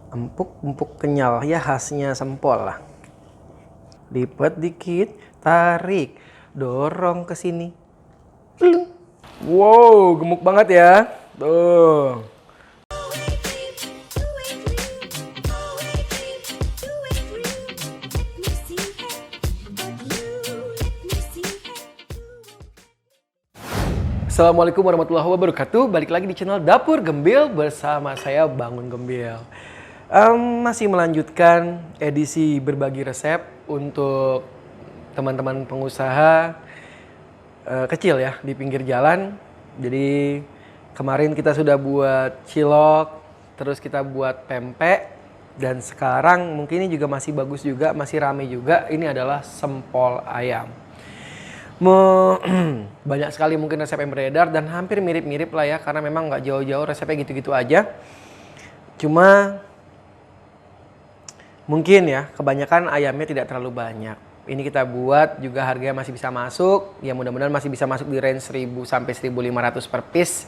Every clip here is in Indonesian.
Empuk kenyal ya, khasnya sempol lah. Lipat dikit, tarik, dorong ke sini. Wow, gemuk banget ya. Tuh. Assalamualaikum warahmatullahi wabarakatuh. Balik lagi di channel Dapur Gembil bersama saya Bangun Gembil. Masih melanjutkan edisi berbagi resep untuk teman-teman pengusaha kecil ya di pinggir jalan. Jadi kemarin kita sudah buat cilok, terus kita buat pempek, dan sekarang mungkin ini juga masih bagus juga, masih rame juga. Ini adalah sempol ayam. Banyak sekali mungkin resep yang beredar dan hampir mirip-mirip lah ya, karena memang nggak jauh-jauh resepnya gitu-gitu aja. Cuma mungkin ya kebanyakan ayamnya tidak terlalu banyak. Ini kita buat juga harganya masih bisa masuk, ya mudah-mudahan masih bisa masuk di range 1000 sampai 1500 per piece.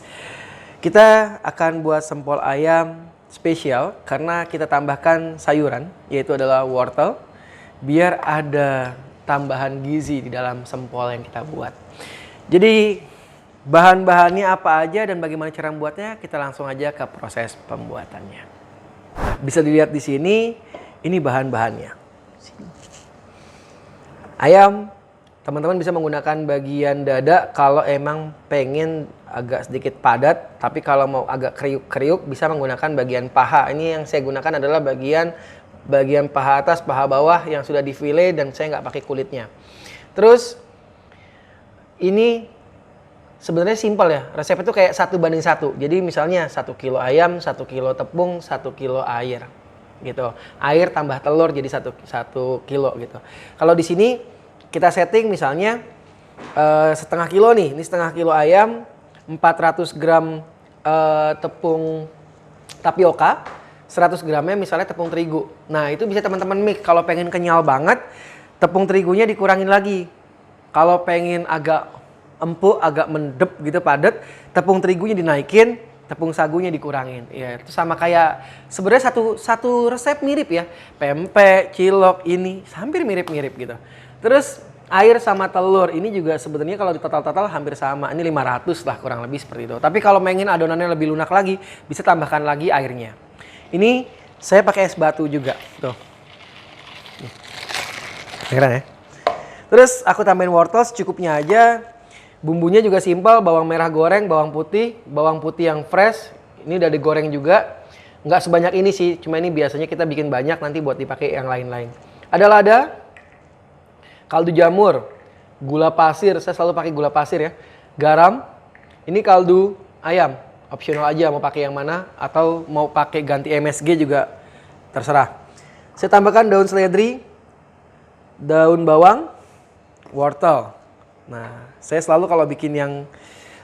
Kita akan buat sempol ayam spesial karena kita tambahkan sayuran, yaitu adalah wortel, biar ada tambahan gizi di dalam sempol yang kita buat. Jadi bahan-bahannya apa aja dan bagaimana cara membuatnya, kita langsung aja ke proses pembuatannya. Bisa dilihat di sini, ini bahan-bahannya. Ayam, teman-teman bisa menggunakan bagian dada kalau emang pengen agak sedikit padat, tapi kalau mau agak kriuk-kriuk bisa menggunakan bagian paha. Ini yang saya gunakan adalah bagian paha atas, paha bawah yang sudah difile dan saya nggak pakai kulitnya. Terus ini sebenarnya simpel ya, resep itu kayak 1:1. Jadi misalnya 1 kilo ayam, 1 kilo tepung, 1 kilo air gitu. Air tambah telur jadi 1 kilo gitu. Kalau di sini kita setting misalnya setengah kilo nih, ini setengah kilo ayam, 400 gram tepung tapioka, 100 gramnya misalnya tepung terigu. Nah itu bisa teman-teman mix. Kalau pengen kenyal banget, tepung terigunya dikurangin lagi. Kalau pengen agak empuk, agak mendep gitu padat, tepung terigunya dinaikin, tepung sagunya dikurangin. Ya itu sama kayak sebenarnya satu resep mirip ya. Pempek, cilok ini hampir mirip-mirip gitu. Terus air sama telur ini juga sebenarnya kalau di total hampir sama. Ini 500 lah kurang lebih seperti itu. Tapi kalau pengen adonannya lebih lunak lagi, bisa tambahkan lagi airnya. Ini saya pakai es batu juga, tuh. Keren ya. Terus aku tambahin wortel secukupnya aja. Bumbunya juga simpel, bawang merah goreng, bawang putih yang fresh. Ini udah digoreng juga. Nggak sebanyak ini sih, cuma ini biasanya kita bikin banyak nanti buat dipakai yang lain-lain. Ada lada, kaldu jamur, gula pasir, saya selalu pakai gula pasir ya. Garam, ini kaldu ayam. Opsional aja mau pakai yang mana atau mau pakai ganti MSG juga terserah. Saya tambahkan daun seledri, daun bawang, wortel. Nah, saya selalu kalau bikin yang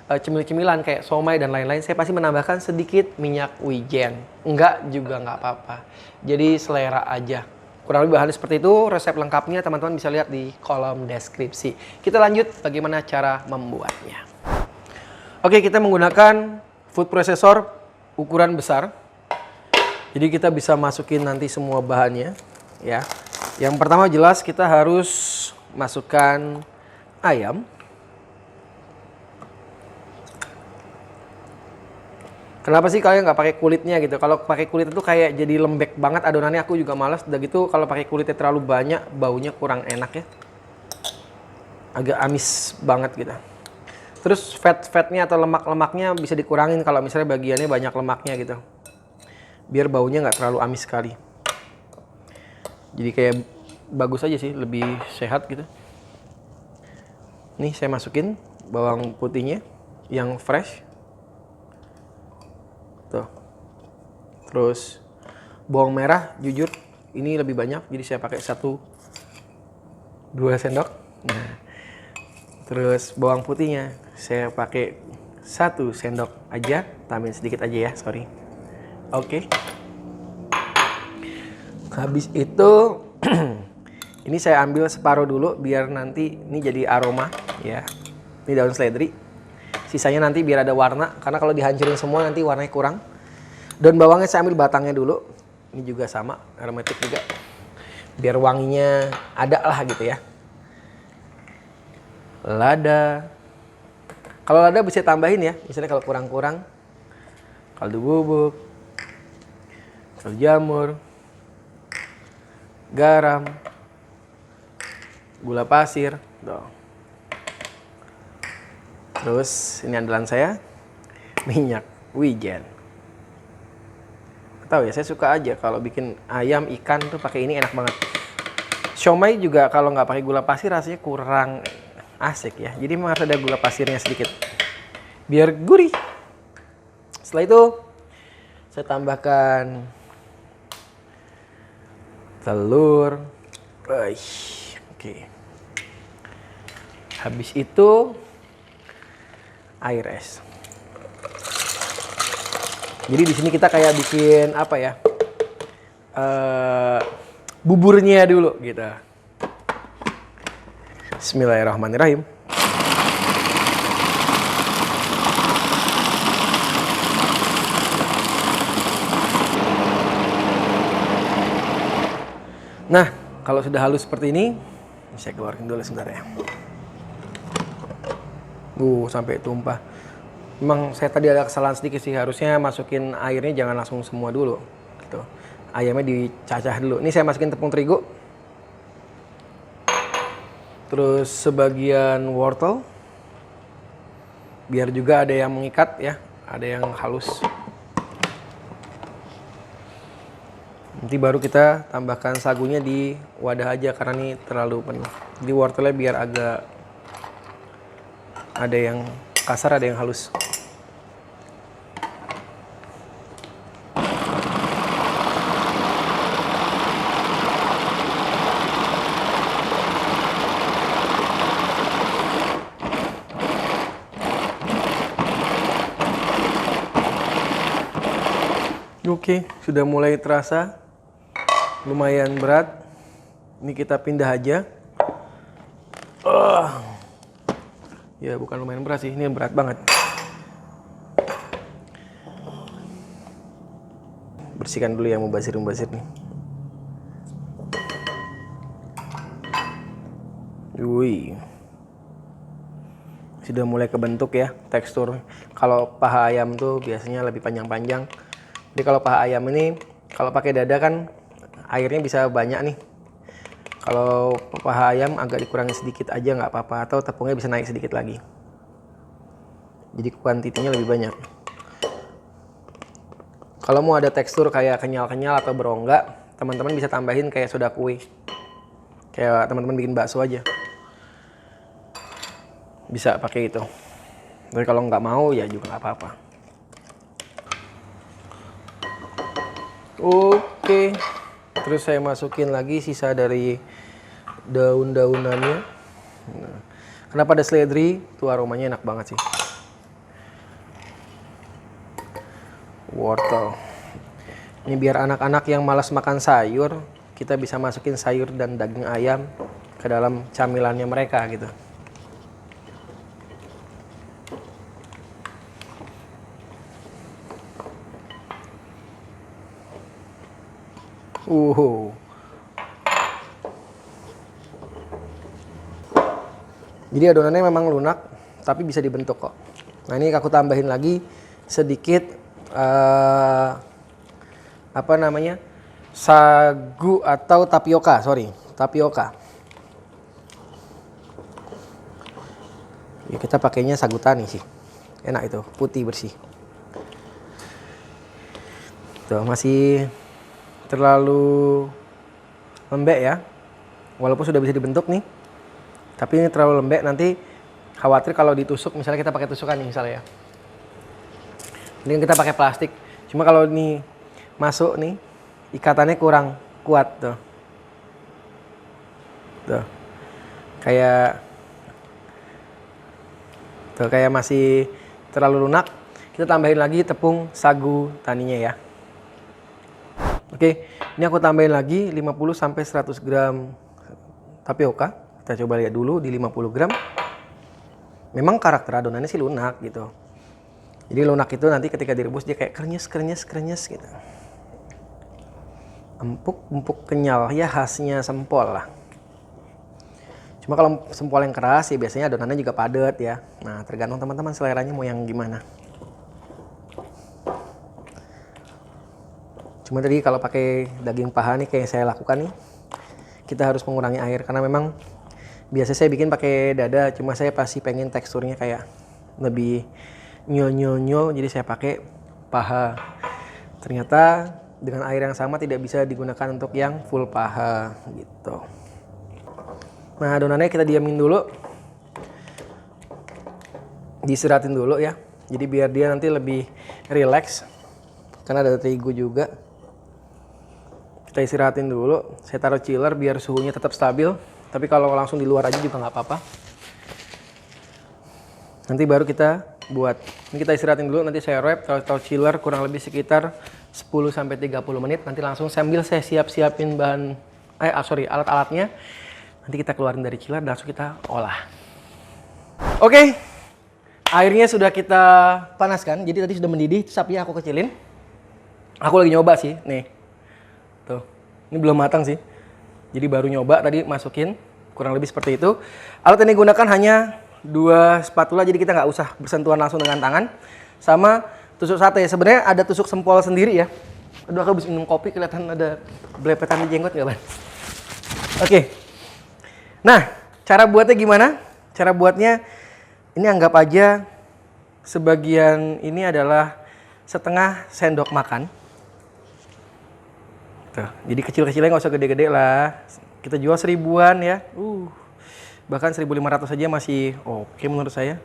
cemil-cemilan kayak somai dan lain-lain, saya pasti menambahkan sedikit minyak wijen. Enggak juga nggak apa-apa. Jadi selera aja. Kurang lebih bahannya seperti itu. Resep lengkapnya teman-teman bisa lihat di kolom deskripsi. Kita lanjut bagaimana cara membuatnya. Oke, kita menggunakan food processor ukuran besar. Jadi kita bisa masukin nanti semua bahannya ya. Yang pertama jelas kita harus masukkan ayam. Kenapa sih kalian nggak pakai kulitnya gitu? Kalau pakai kulit itu kayak jadi lembek banget adonannya, aku juga males. Udah gitu kalau pakai kulitnya terlalu banyak, baunya kurang enak ya. Agak amis banget gitu. Terus fatnya atau lemak-lemaknya bisa dikurangin kalau misalnya bagiannya banyak lemaknya gitu. Biar baunya nggak terlalu amis sekali. Jadi kayak bagus aja sih, lebih sehat gitu. Nih saya masukin bawang putihnya yang fresh. Tuh. Terus bawang merah jujur ini lebih banyak, jadi saya pakai 1-2 sendok. Nah. Terus bawang putihnya saya pakai 1 sendok aja, tambahin sedikit aja ya, sorry. Oke. Habis itu ini saya ambil separuh dulu biar nanti ini jadi aroma ya. Ini daun seledri. Sisanya nanti biar ada warna, karena kalau dihancurin semua nanti warnanya kurang. Daun bawangnya saya ambil batangnya dulu. Ini juga sama, aromatik juga. Biar wanginya ada lah gitu ya. Lada. Kalau lada bisa tambahin ya, misalnya kalau kurang-kurang. Kaldu bubuk, kaldu jamur, garam, gula pasir. Tuh. Terus ini andalan saya, minyak wijen. Tahu ya, saya suka aja kalau bikin ayam, ikan tuh pakai ini enak banget. Siomay juga kalau nggak pakai gula pasir rasanya kurang asik ya. Jadi memang harus ada gula pasirnya sedikit biar gurih. Setelah itu saya tambahkan telur. Oke. Habis itu air es. Jadi di sini kita kayak bikin apa ya? Buburnya dulu gitu. Bismillahirrahmanirrahim. Nah, kalau sudah halus seperti ini, saya keluarin dulu sebentar ya. Sampai tumpah. Memang saya tadi ada kesalahan sedikit sih, harusnya masukin airnya jangan langsung semua dulu. Gitu. Ayamnya dicacah dulu. Ini saya masukin tepung terigu. Terus sebagian wortel. Biar juga ada yang mengikat ya, ada yang halus. Nanti baru kita tambahkan sagunya di wadah aja karena ini terlalu penuh. Di wortelnya biar agak ada yang kasar, ada yang halus. Oke, sudah mulai terasa lumayan berat. Ini kita pindah aja. Ya bukan lumayan berat sih, ini berat banget. Bersihkan dulu yang mubazir nih. Wih. Sudah mulai kebentuk ya tekstur. Kalau paha ayam tuh biasanya lebih panjang-panjang. Jadi kalau paha ayam ini, kalau pakai dada kan airnya bisa banyak nih. Kalau paha ayam agak dikurangi sedikit aja nggak apa-apa, atau tepungnya bisa naik sedikit lagi. Jadi kuantitinya lebih banyak. Kalau mau ada tekstur kayak kenyal-kenyal atau berongga, teman-teman bisa tambahin kayak soda kue. Kayak teman-teman bikin bakso aja. Bisa pakai itu. Tapi kalau nggak mau ya juga nggak apa-apa. Oke, terus saya masukin lagi sisa dari daun-daunannya. Nah, kenapa ada seledri? Tuh aromanya enak banget sih. Wortel. Ini biar anak-anak yang malas makan sayur, kita bisa masukin sayur dan daging ayam ke dalam camilannya mereka gitu. Jadi adonannya memang lunak, tapi bisa dibentuk kok. Nah ini aku tambahin lagi sedikit sagu atau tapioka, tapioka. Ya, kita pakainya sagu tani sih, enak itu, putih bersih. Tuh masih terlalu lembek ya, walaupun sudah bisa dibentuk nih, tapi ini terlalu lembek, nanti khawatir kalau ditusuk, misalnya kita pakai tusukan nih misalnya ya, ini kita pakai plastik, cuma kalau ini masuk nih ikatannya kurang kuat tuh, kayak masih terlalu lunak. Kita tambahin lagi tepung sagu taninya ya. Oke, ini aku tambahin lagi 50-100 gram tapioka. Kita coba lihat dulu di 50 gram. Memang karakter adonannya sih lunak gitu. Jadi lunak itu nanti ketika direbus dia kayak krenyes gitu. empuk kenyal ya, khasnya sempol lah. Cuma kalau sempol yang keras ya biasanya adonannya juga padat ya. Nah, tergantung teman-teman seleranya mau yang gimana. Cuma tadi kalau pakai daging paha nih kayak saya lakukan nih, kita harus mengurangi air karena memang biasa saya bikin pakai dada, cuma saya pasti pengen teksturnya kayak lebih nyol-nyol, jadi saya pakai paha. Ternyata dengan air yang sama tidak bisa digunakan untuk yang full paha gitu. Nah, adonannya kita diamin dulu, disiratin dulu ya, jadi biar dia nanti lebih rileks karena ada terigu juga. Kita istirahatin dulu, saya taruh chiller biar suhunya tetap stabil. Tapi kalau langsung di luar aja juga nggak apa-apa. Nanti baru kita buat. Ini kita istirahatin dulu, nanti saya wrap, taruh chiller kurang lebih sekitar 10-30 menit. Nanti langsung sambil saya siapin bahan, alat-alatnya. Nanti kita keluarin dari chiller dan langsung kita olah. Oke, airnya sudah kita panaskan. Jadi tadi sudah mendidih, sapinya aku kecilin. Aku lagi nyoba sih, nih. Tuh, ini belum matang sih. Jadi baru nyoba tadi masukin, kurang lebih seperti itu. Alat yang digunakan hanya 2 spatula, jadi kita nggak usah bersentuhan langsung dengan tangan. Sama tusuk sate, sebenarnya ada tusuk sempol sendiri ya. Aduh, aku habis minum kopi kelihatan ada belepetan di jenggot nggak, Ban? Oke. Nah, cara buatnya gimana? Cara buatnya, ini anggap aja sebagian ini adalah setengah sendok makan. Tuh, jadi kecil-kecilnya nggak usah gede-gede lah. Kita jual 1000-an ya. Bahkan 1.500 saja masih oke menurut saya.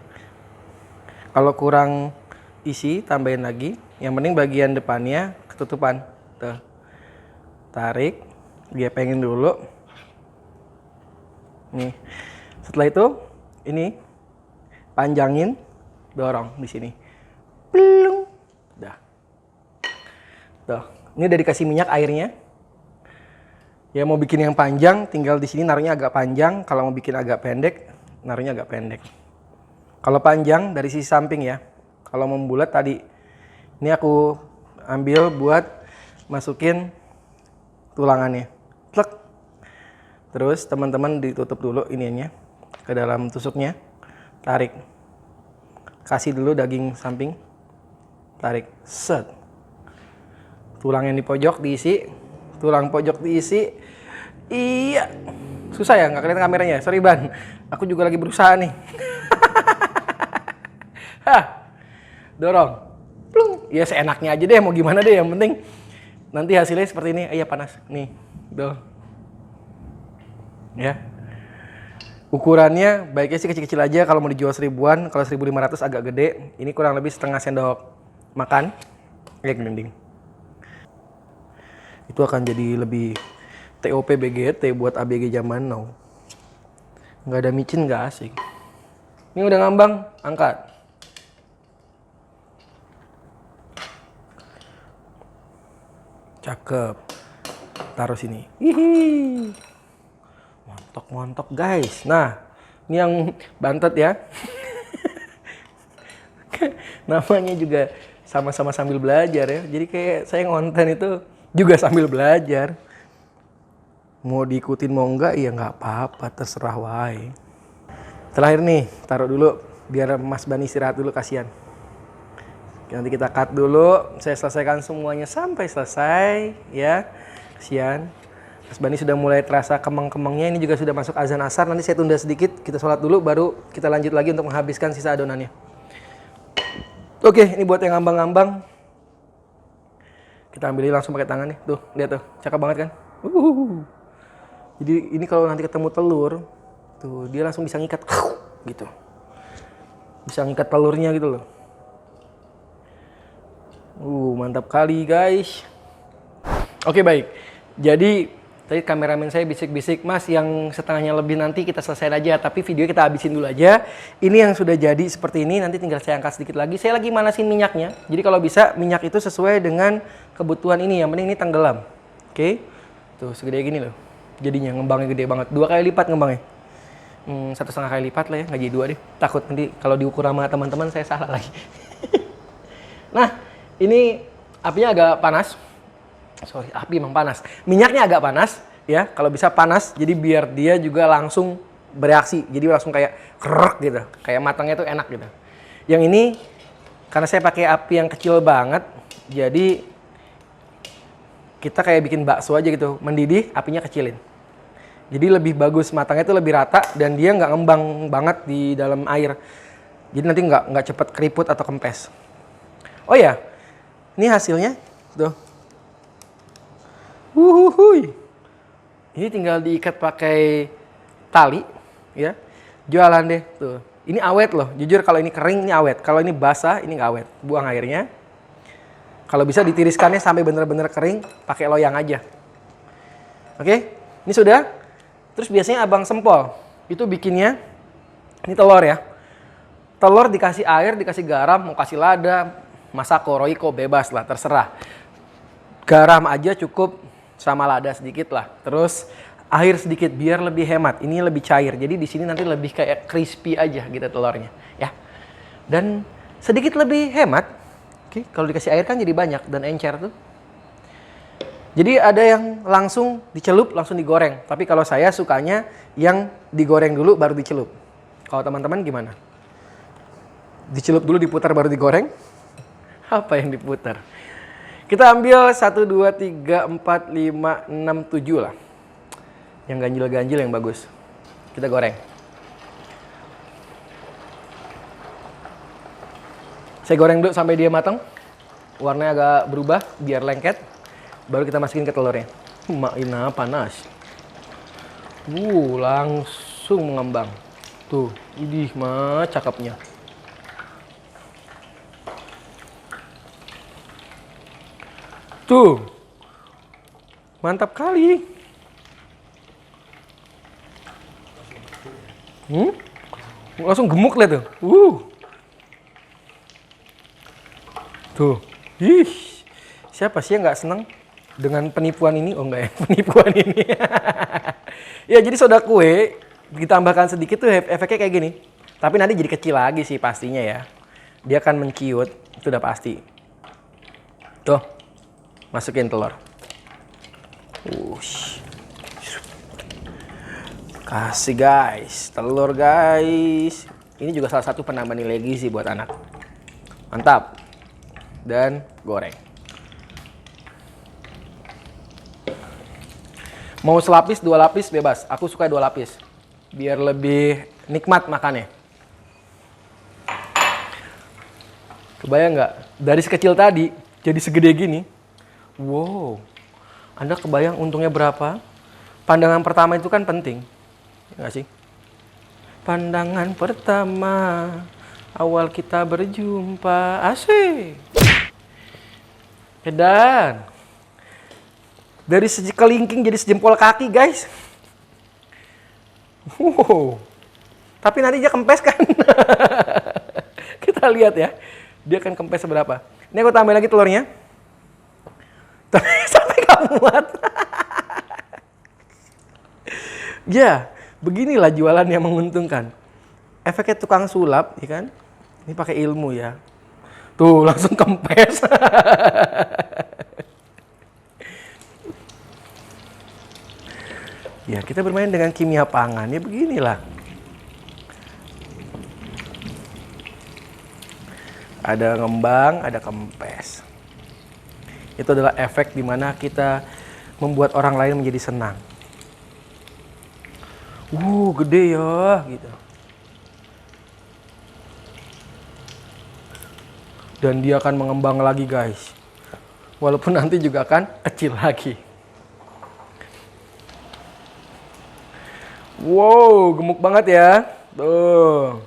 Kalau kurang isi, tambahin lagi. Yang penting bagian depannya ketutupan. Tuh. Tarik, dia pengen dulu. Nih. Setelah itu, ini panjangin, dorong di sini. Plung. Dah. Tuh. Ini udah dikasih minyak airnya. Ya mau bikin yang panjang, tinggal di sini naruhnya agak panjang. Kalau mau bikin agak pendek, naruhnya agak pendek. Kalau panjang dari sisi samping ya. Kalau membulat tadi, ini aku ambil buat masukin tulangannya. Plek. Terus teman-teman ditutup dulu ininya ke dalam tusuknya. Tarik. Kasih dulu daging samping. Tarik. Set. Tulang yang di pojok diisi, tulang pojok diisi. Iya, susah ya, nggak kelihatan kameranya. Sorry Ban, aku juga lagi berusaha nih. Hah, dorong, plung. Ya seenaknya aja deh, mau gimana deh. Yang penting nanti hasilnya seperti ini. Iya panas, nih, tuh. Ya, ukurannya baiknya sih kecil-kecil aja. Kalau mau dijual 1000-an, kalau 1.500 agak gede. Ini kurang lebih setengah sendok makan. Ya, gelinding. Itu akan jadi lebih TOP BGT buat ABG zaman now. Nggak ada micin nggak asik. Ini udah ngambang, angkat. Cakep. Taruh sini. Hihi. Montok guys. Nah, ini yang bantet ya. Namanya juga sama-sama sambil belajar ya. Jadi kayak saya ngonten itu juga sambil belajar. Mau diikutin mau enggak ya nggak apa-apa, terserah wae. Terakhir nih, taruh dulu biar Mas Bani istirahat dulu, kasihan. Nanti kita cut dulu, saya selesaikan semuanya sampai selesai ya. Kasihan. Mas Bani sudah mulai terasa kemang-kemangnya, ini juga sudah masuk azan asar. Nanti saya tunda sedikit, kita sholat dulu baru kita lanjut lagi untuk menghabiskan sisa adonannya. Oke, ini buat yang ngambang-ngambang. Kita ambilin langsung pakai tangan nih. Tuh, lihat tuh. Cakep banget kan? Jadi ini kalau nanti ketemu telur, tuh dia langsung bisa ngikat gitu. Bisa ngikat telurnya gitu loh. Mantap kali, guys. Oke, baik. Jadi tadi kameramen saya bisik-bisik, "Mas, yang setengahnya lebih nanti kita selesaiin aja, tapi video kita habisin dulu aja." Ini yang sudah jadi seperti ini, nanti tinggal saya angkat sedikit lagi. Saya lagi manasin minyaknya. Jadi kalau bisa minyak itu sesuai dengan kebutuhan ini. Yang penting ini tenggelam. Oke. Tuh, segede gini loh. Jadinya ngembangnya gede banget. 2 kali lipat ngembangnya. 1,5 kali lipat lah ya, nggak jadi 2 deh. Takut nanti kalau diukur sama teman-teman saya salah lagi. Nah, ini apinya agak panas. Sorry, api emang panas. Minyaknya agak panas, ya. Kalau bisa panas, jadi biar dia juga langsung bereaksi. Jadi langsung kayak krek gitu. Kayak matangnya tuh enak gitu. Yang ini, karena saya pakai api yang kecil banget, jadi kita kayak bikin bakso aja gitu. Mendidih, apinya kecilin. Jadi lebih bagus, matangnya tuh lebih rata dan dia nggak ngembang banget di dalam air. Jadi nanti nggak cepet keriput atau kempes. Oh ya, ini hasilnya tuh. Wuhuhui. Ini tinggal diikat pakai tali, ya. Jualan deh tuh. Ini awet loh. Jujur kalau ini kering ini awet. Kalau ini basah ini nggak awet. Buang airnya. Kalau bisa ditiriskannya sampai bener-bener kering, pakai loyang aja. Oke, ini sudah. Terus biasanya abang Sempol itu bikinnya ini telur ya. Telur dikasih air, dikasih garam, mau kasih lada, masako, roiko, bebas lah, terserah. Garam aja cukup sama lada sedikit lah. Terus air sedikit biar lebih hemat. Ini lebih cair. Jadi di sini nanti lebih kayak crispy aja gitu telurnya, ya. Dan sedikit lebih hemat. Oke, kalau dikasih air kan jadi banyak dan encer tuh. Jadi ada yang langsung dicelup, langsung digoreng. Tapi kalau saya sukanya yang digoreng dulu baru dicelup. Kalau teman-teman gimana? Dicelup dulu, diputar baru digoreng? Apa yang diputar? Kita ambil 1, 2, 3, 4, 5, 6, 7 lah. Yang ganjil-ganjil yang bagus. Kita goreng. Saya goreng dulu sampai dia matang. Warnanya agak berubah biar lengket. Baru kita masukin ke telurnya. Maina panas. Langsung mengembang. Tuh, idih mah cakepnya. Tuh. Mantap kali. Langsung gemuk lah tuh. Tuh. Ih. Siapa sih yang nggak seneng dengan penipuan ini? Oh enggak ya, penipuan ini. Ya jadi soda kue ditambahkan sedikit tuh efeknya kayak gini. Tapi nanti jadi kecil lagi sih pastinya ya. Dia akan menciut, itu udah pasti. Tuh, masukin telur. Kasih guys, telur guys. Ini juga salah satu penambah nilai gizi buat anak. Mantap. Dan goreng. Mau selapis, 2 lapis bebas. Aku suka 2 lapis. Biar lebih nikmat makannya. Kebayang nggak? Dari sekecil tadi, jadi segede gini. Wow. Anda kebayang untungnya berapa? Pandangan pertama itu kan penting. Ya nggak sih? Pandangan pertama, awal kita berjumpa. Asik. Edan. Dari kelingking jadi sejempol kaki, guys. Wow. Tapi nanti dia kempes kan? Kita lihat ya. Dia akan kempes seberapa. Ini aku tambah lagi telurnya. Sampai gak muat. Ya, beginilah jualan yang menguntungkan. Efeknya tukang sulap, ya kan? Ini pakai ilmu ya. Tuh, langsung kempes. Ya, kita bermain dengan kimia pangan. Ya beginilah. Ada ngembang, ada kempes. Itu adalah efek di mana kita membuat orang lain menjadi senang. Gede ya, gitu. Dan dia akan mengembang lagi, guys. Walaupun nanti juga akan kecil lagi. Wow, gemuk banget ya. Tuh.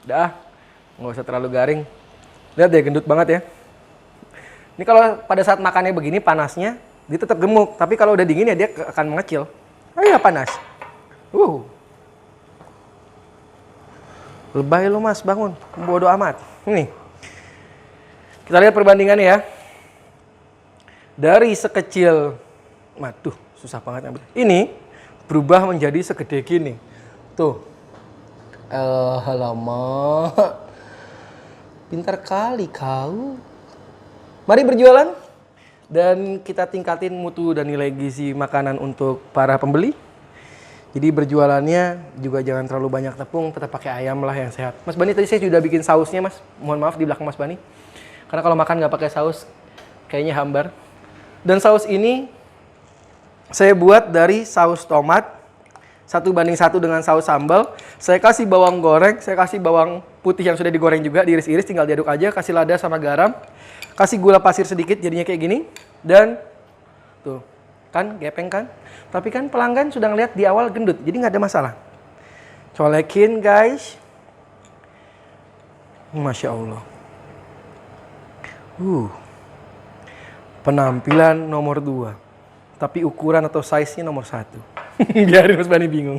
Udah, nggak usah terlalu garing. Lihat deh, gendut banget ya. Ini kalau pada saat makannya begini panasnya, dia tetap gemuk. Tapi kalau udah dingin ya dia akan mengecil. Ya panas. Lebay lo mas, bangun. Bodoh amat. Nih. Kita lihat perbandingannya ya. Dari sekecil, waduh, susah banget ngambil. Ini berubah menjadi segede gini. Tuh. Alamak. Pintar kali kau. Mari berjualan. Dan kita tingkatin mutu dan nilai gizi makanan untuk para pembeli. Jadi berjualannya juga jangan terlalu banyak tepung, tetap pakai ayam lah yang sehat. Mas Bani tadi saya sudah bikin sausnya mas. Mohon maaf di belakang Mas Bani. Karena kalau makan nggak pakai saus, kayaknya hambar. Dan saus ini saya buat dari saus tomat 1:1 dengan saus sambal. Saya kasih bawang goreng, saya kasih bawang putih yang sudah digoreng juga, diiris-iris, tinggal diaduk aja. Kasih lada sama garam, kasih gula pasir sedikit, jadinya kayak gini. Dan tuh, kan gepeng kan? Tapi kan pelanggan sudah ngeliat di awal gendut, jadi nggak ada masalah. Colekin guys. Masya Allah. Penampilan nomor 2. Tapi ukuran atau size-nya nomor 1. Biarin Mas Bani bingung.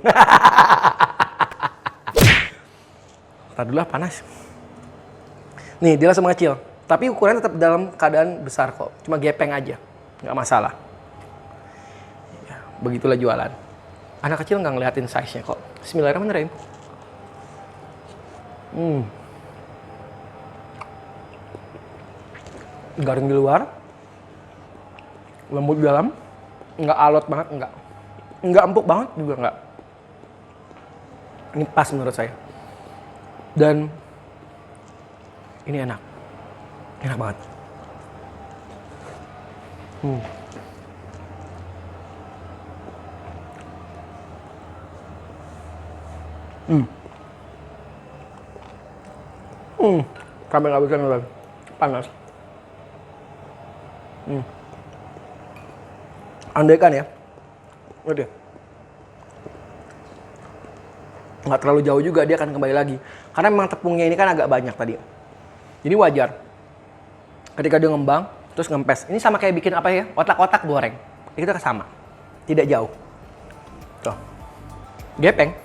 Ntar dulu lah, panas. Nih, dia langsung mengecil. Tapi ukuran tetap dalam keadaan besar kok. Cuma gepeng aja. Nggak masalah. Ya, begitulah jualan. Anak kecil nggak ngeliatin size-nya kok. Bismillahirrahmanirrahim. Garing di luar. Lembut di dalam. Nggak alot banget, enggak. Nggak empuk banget juga enggak. Ini pas menurut saya. Dan ini enak. Enak banget. Sampai nggak bisa ngeluarin. Panas. Andaikan ya, udah nggak terlalu jauh juga dia akan kembali lagi. Karena memang tepungnya ini kan agak banyak tadi. Jadi wajar. Ketika dia ngembang, terus ngempes. Ini sama kayak bikin apa ya? Otak-otak goreng. Itu sama. Tidak jauh. Tuh. Gepeng.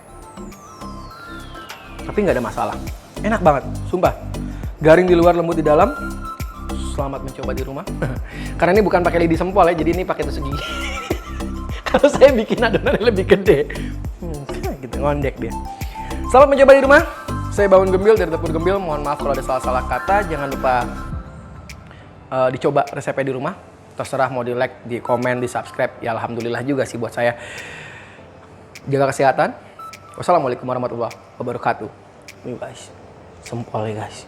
Tapi nggak ada masalah. Enak banget, sumpah. Garing di luar, lembut di dalam. Selamat mencoba di rumah. Karena ini bukan pakai lidi sempol ya, jadi ini pakai tusuk gigi. Kalau saya bikin adonannya lebih gede. Gitu, ngondek dia. Selamat mencoba di rumah. Saya Baun Gembil dari Dapur Gembil. Mohon maaf kalau ada salah-salah kata. Jangan lupa dicoba resepnya di rumah. Terserah mau di like, di komen, di subscribe. Ya alhamdulillah juga sih buat saya. Jaga kesehatan. Wassalamualaikum warahmatullahi wabarakatuh. Ini guys, sempol ya guys.